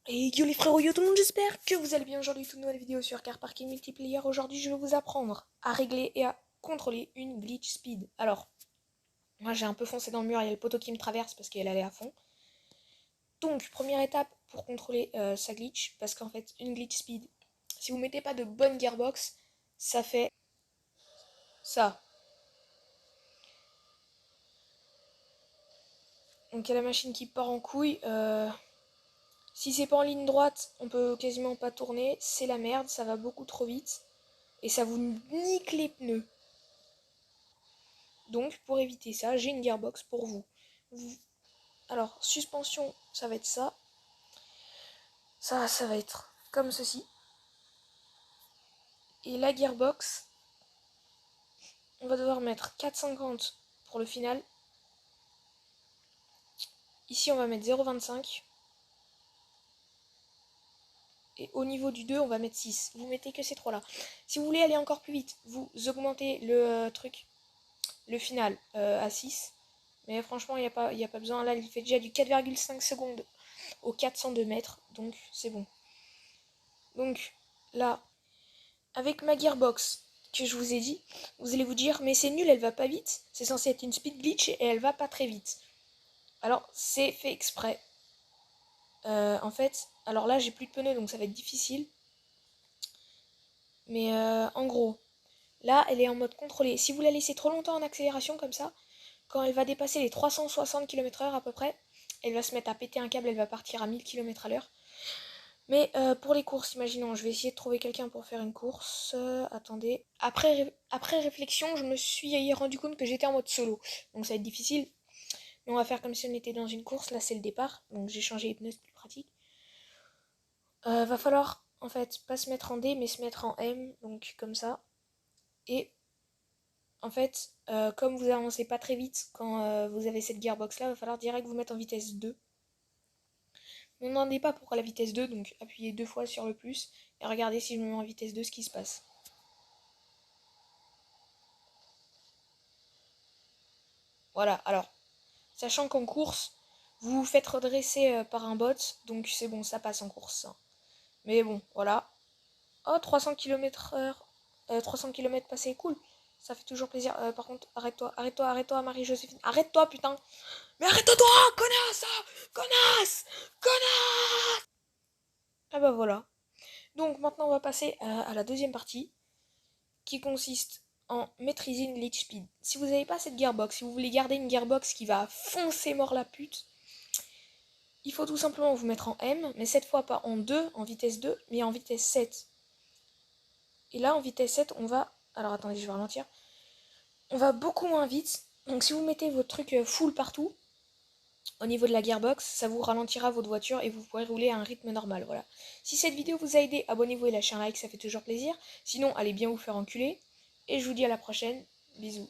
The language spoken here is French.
Et yo les frérots, yo tout le monde, j'espère que vous allez bien. Aujourd'hui, toute nouvelle vidéo sur Car Parking Multiplayer. Aujourd'hui, je vais vous apprendre à régler et à contrôler une glitch speed. Alors, moi j'ai un peu foncé dans le mur, il y a le poteau qui me traverse parce qu'elle allait à fond. Donc, première étape pour contrôler sa glitch, parce qu'en fait, une glitch speed, si vous mettez pas de bonne gearbox, ça fait ça. Donc, il y a la machine qui part en couille. Si c'est pas en ligne droite, on peut quasiment pas tourner. C'est la merde, ça va beaucoup trop vite. Et ça vous nique les pneus. Donc, pour éviter ça, j'ai une gearbox pour vous. Alors, suspension, ça va être ça. Ça va être comme ceci. Et la gearbox, on va devoir mettre 4,50 pour le final. Ici, on va mettre 0,25. Et au niveau du 2, on va mettre 6. Vous mettez que ces trois-là. Si vous voulez aller encore plus vite, vous augmentez le final à 6. Mais franchement, il n'y a pas besoin. Là, il fait déjà du 4,5 secondes au 402 mètres. Donc, c'est bon. Donc, là, avec ma gearbox que je vous ai dit, vous allez vous dire, mais c'est nul, elle va pas vite. C'est censé être une speed glitch et elle va pas très vite. Alors, c'est fait exprès. En fait, alors là, j'ai plus de pneus, donc ça va être difficile. Mais en gros, là, elle est en mode contrôlé. Si vous la laissez trop longtemps en accélération comme ça, quand elle va dépasser les 360 km/h à peu près, elle va se mettre à péter un câble, elle va partir à 1000 km/h. Mais pour les courses, imaginons, je vais essayer de trouver quelqu'un pour faire une course. Attendez. Après réflexion, je me suis rendu compte que j'étais en mode solo. Donc ça va être difficile. Mais on va faire comme si on était dans une course. Là, c'est le départ. Donc j'ai changé les pneus, c'est plus pratique. Va falloir, en fait, pas se mettre en D, mais se mettre en M. Donc comme ça. Et en fait, comme vous avancez pas très vite quand vous avez cette gearbox là, va falloir direct vous mettre en vitesse 2. Ne me demandez pas pourquoi la vitesse 2, donc appuyez 2 fois sur le plus et regardez si je me mets en vitesse 2 ce qui se passe. Voilà, alors, sachant qu'en course, vous vous faites redresser par un bot, donc c'est bon, ça passe en course. Mais bon, voilà. Oh, 300 km/h, 300 km passés, cool. Ça fait toujours plaisir. Par contre, arrête-toi, arrête-toi, arrête-toi, Marie-Joséphine. Arrête-toi, putain. Mais arrête-toi, connasse, connasse, connasse. Ah bah voilà. Donc maintenant, on va passer à la deuxième partie, qui consiste en maîtriser une glitch speed. Si vous n'avez pas cette gearbox, si vous voulez garder une gearbox qui va foncer mort la pute, il faut tout simplement vous mettre en M, mais cette fois pas en 2, en vitesse 2, mais en vitesse 7. Et là, en vitesse 7, on va... Alors attendez, je vais ralentir. On va beaucoup moins vite. Donc si vous mettez votre truc full partout, au niveau de la gearbox, ça vous ralentira votre voiture et vous pourrez rouler à un rythme normal. Voilà. Si cette vidéo vous a aidé, abonnez-vous et lâchez un like, ça fait toujours plaisir. Sinon, allez bien vous faire enculer. Et je vous dis à la prochaine. Bisous.